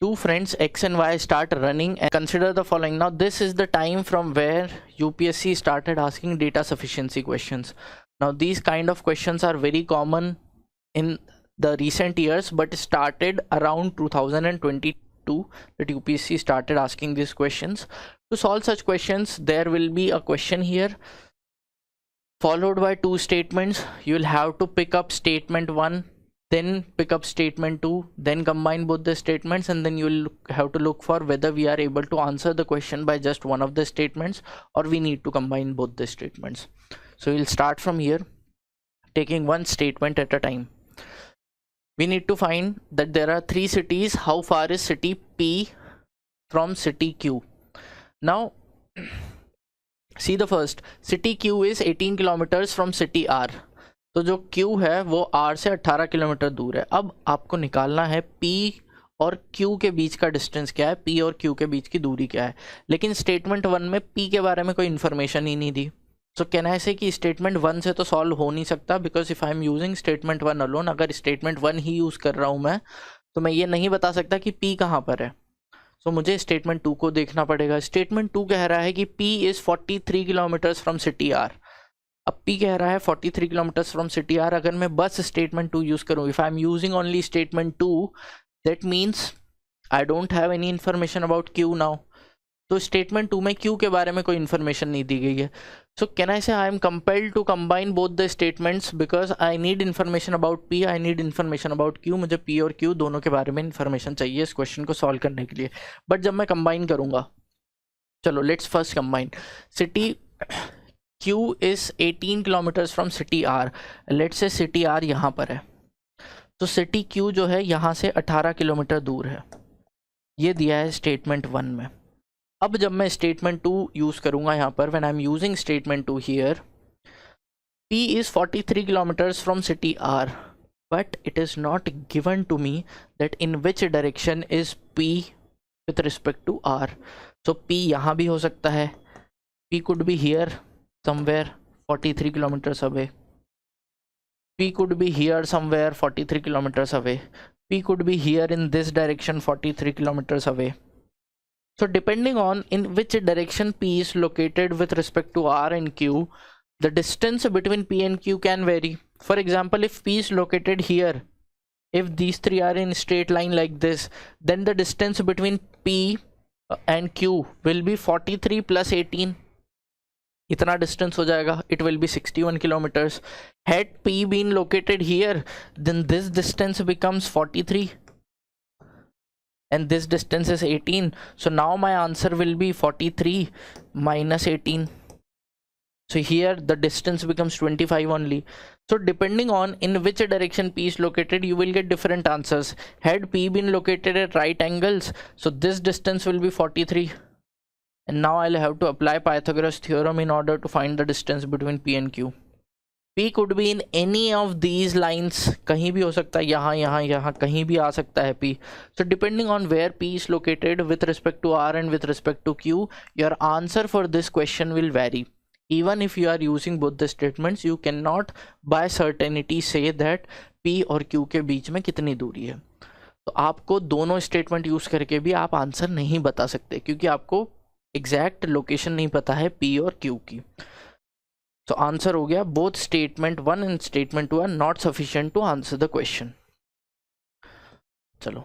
Two friends X and Y start running and consider the following. Now this is the time from where UPSC started asking data sufficiency questions. Now these kind of questions are very common in the recent years, but started around 2022 that UPSC started asking these questions. To solve such questions, there will be a question here followed by two statements. You will have to pick up statement 1, then pick up statement 2, then combine both the statements, and then you will have to look for whether we are able to answer the question by just one of the statements or we need to combine both the statements. So we'll start from here, taking one statement at a time. We need to find that there are 3 cities. How far is city P from city Q? Now see the first, city Q is 18 kilometers from city R. तो जो Q है वो R से 18 kilometre दूर है. अब आपको निकालना है P और Q के बीच का डिस्टेंस क्या है, P और Q के बीच की दूरी क्या है. लेकिन स्टेटमेंट 1 में P के बारे में कोई इन्फॉर्मेशन ही नहीं दी. सो कैन आई से कि स्टेटमेंट 1 से तो सॉल्व हो नहीं सकता, because if I am using statement 1 alone, अगर स्टेटमेंट 1 ही यूज़ कर रहा हूँ मैं, तो मैं ये नहीं बता सकता कि P कहाँ पर है. सो मुझे स्टेटमेंट 2 को देखना पड़ेगा. स्टेटमेंट 2 कह रहा है कि P is 43 kilometres from city R. अब P कह रहा है 43 किलोमीटर्स फ्रॉम सिटी R. अगर मैं बस स्टेटमेंट 2 यूज़ करूँ, if I am using only statement 2, that means I don't have any information about Q now. तो स्टेटमेंट 2 में Q के बारे में कोई इन्फॉर्मेशन नहीं दी गई है. सो can I say I am compelled to combine both the statements because I need information about P, I need information about Q. मुझे P और Q दोनों के बारे में इन्फॉर्मेशन चाहिए इस क्वेश्चन को सॉल्व करने के लिए. बट जब मैं कंबाइन करूँगा, चलो let's first combine. City Q is 18 kilometres from city R. Let's say city R यहाँ पर है, तो सिटी Q जो है यहाँ से 18 किलोमीटर दूर है. ये दिया है स्टेटमेंट 1 में. अब जब मैं स्टेटमेंट 2 यूज़ करूँगा यहाँ पर, when I am using statement 2 here, P is 43 kilometres from city R, but it is not given to me that in which direction is P with respect to R. So P यहाँ भी हो सकता है, P could be here somewhere 43 kilometers away, P could be here somewhere 43 kilometers away, P could be here in this direction 43 kilometers away. So depending on in which direction P is located with respect to R and Q, the distance between P and Q can vary. For example, if P is located here, if these 3 are in straight line like this, then the distance between P and Q will be 43 plus 18. इतना distance हो जाएगा. It will be 61 kilometres. Had P been located here, then this distance becomes 43 and this distance is 18. So now my answer will be 43 minus 18. So here the distance becomes 25 only. So depending on in which direction P is located, you will get different answers. Had P been located at right angles, so this distance will be 43. And now I'll have to apply Pythagoras theorem in order to find the distance between P and Q. P could be in any of these lines. कहीं भी हो सकता है, यहाँ यहाँ यहाँ कहीं भी आ सकता है P. So depending on where P is located with respect to R and with respect to Q, your answer for this question will vary. Even if you are using both the statements, you cannot by certainty say that P और Q के बीच में कितनी दूरी है. तो आपको दोनों statement use करके भी आप आंसर नहीं बता सकते, क्योंकि आपको एग्जैक्ट लोकेशन नहीं पता है P और Q की. तो आंसर हो गया, both statement 1 and statement 2 are not sufficient to answer the question. चलो